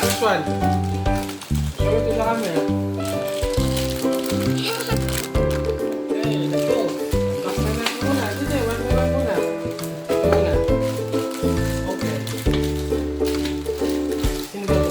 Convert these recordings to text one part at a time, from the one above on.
This one. Show it to the camera. Okay, let's go. Box na natin muna. Dito, one by one muna. Ito muna. Okay. Sino ba to?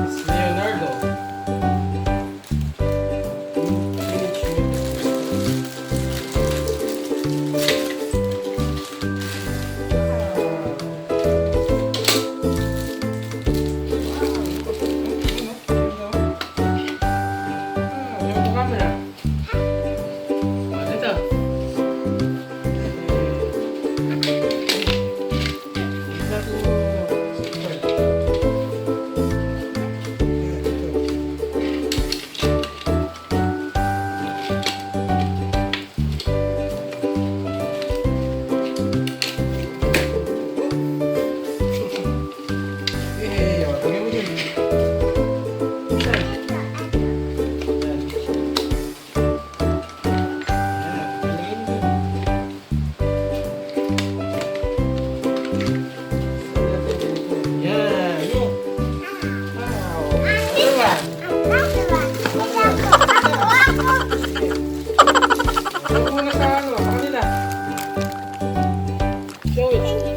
It's Leonardo. Finish me.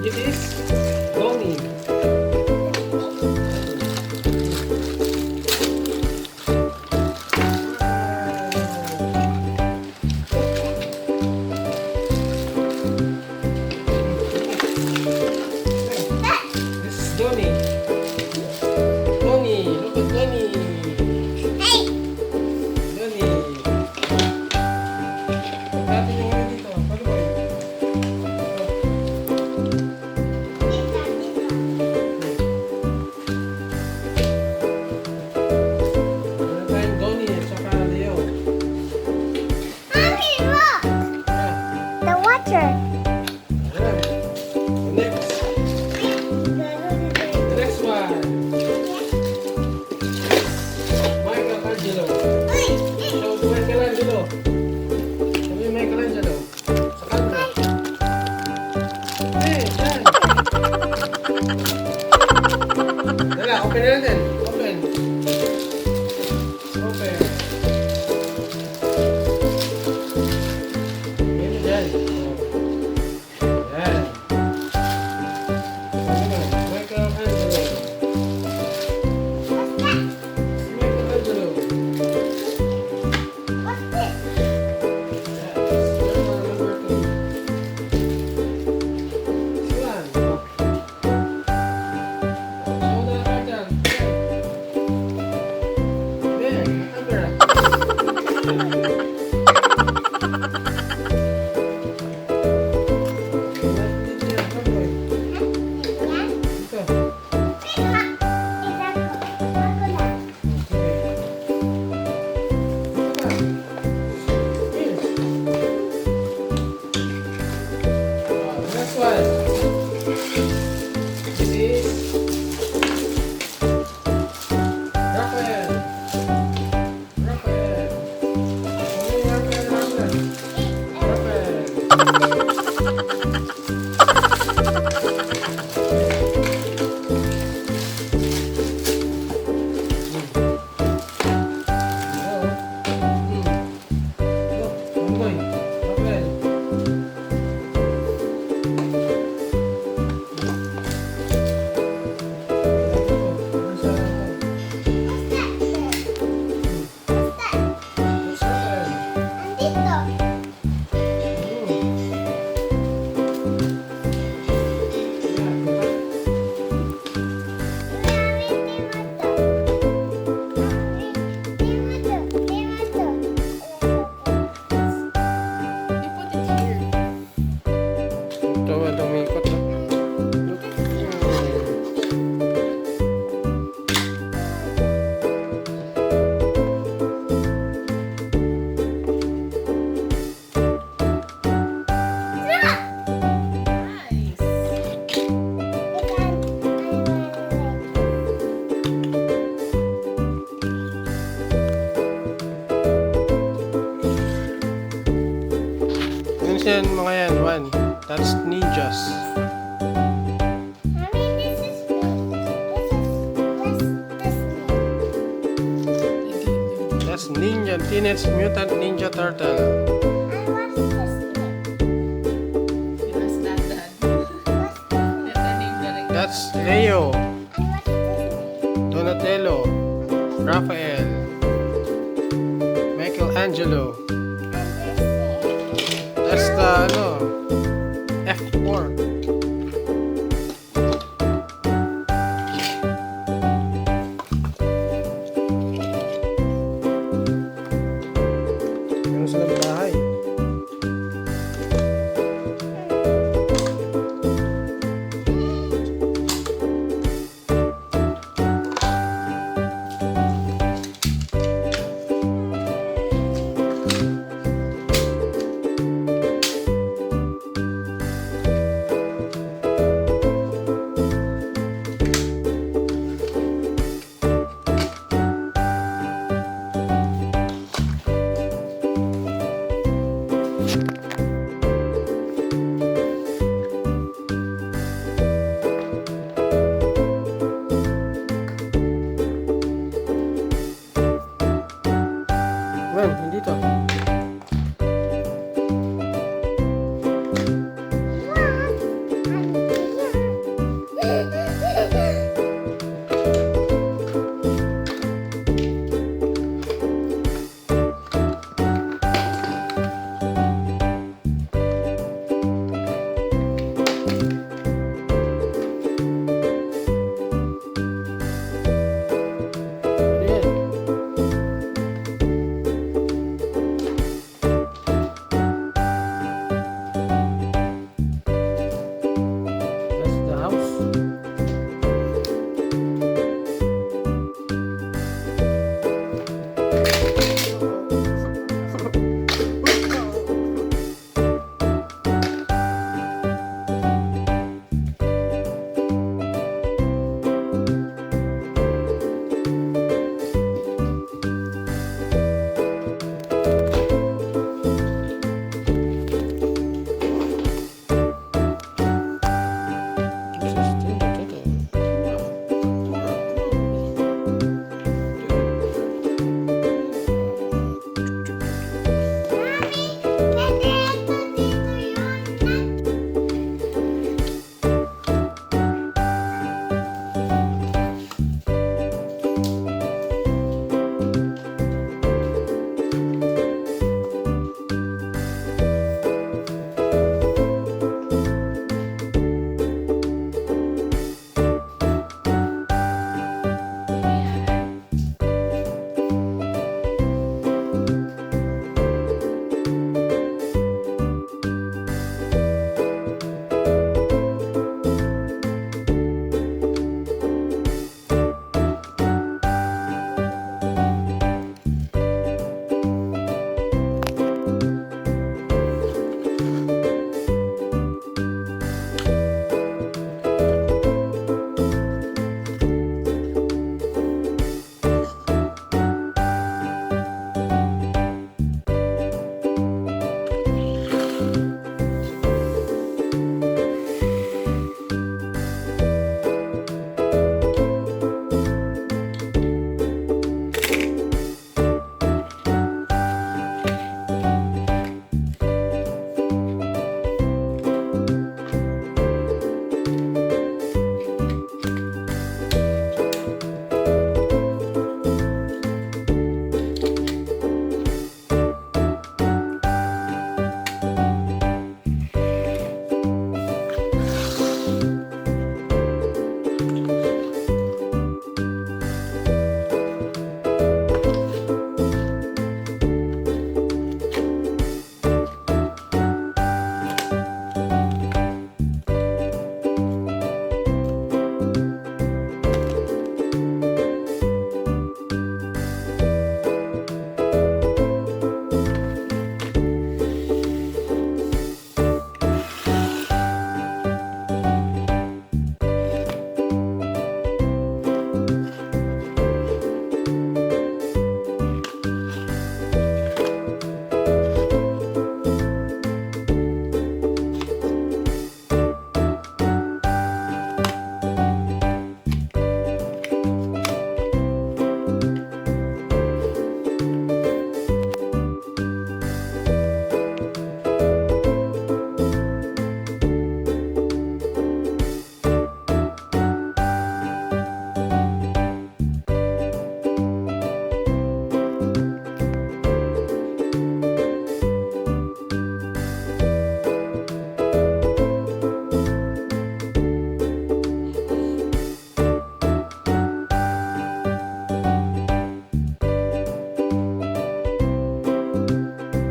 It is Donnie. This is Donnie. Donnie, look at Donnie. Hey! Donnie. Pagkatin yung ano dito. Paano ba yun? Meron tayong Donnie at saka Leo. Mommy, look! Ah, The water. ayan. Next. The next one. Michelangelo. Show to Michelangelo. Show me Michelangelo. Sa camera. Eh, yan. Dala, open na natin. Open. Open. Yan na dyan. Yan. Ano ba? Michelangelo. Michelangelo. What's this? yan mga yan. one. That's ninjas. Mommy, this is That's Ninja Teenage Mutant Ninja Turtle. I watched this It was not that. That's a name talaga. That's Leo, I watched this Donatello, Raphael, Michelangelo. That's the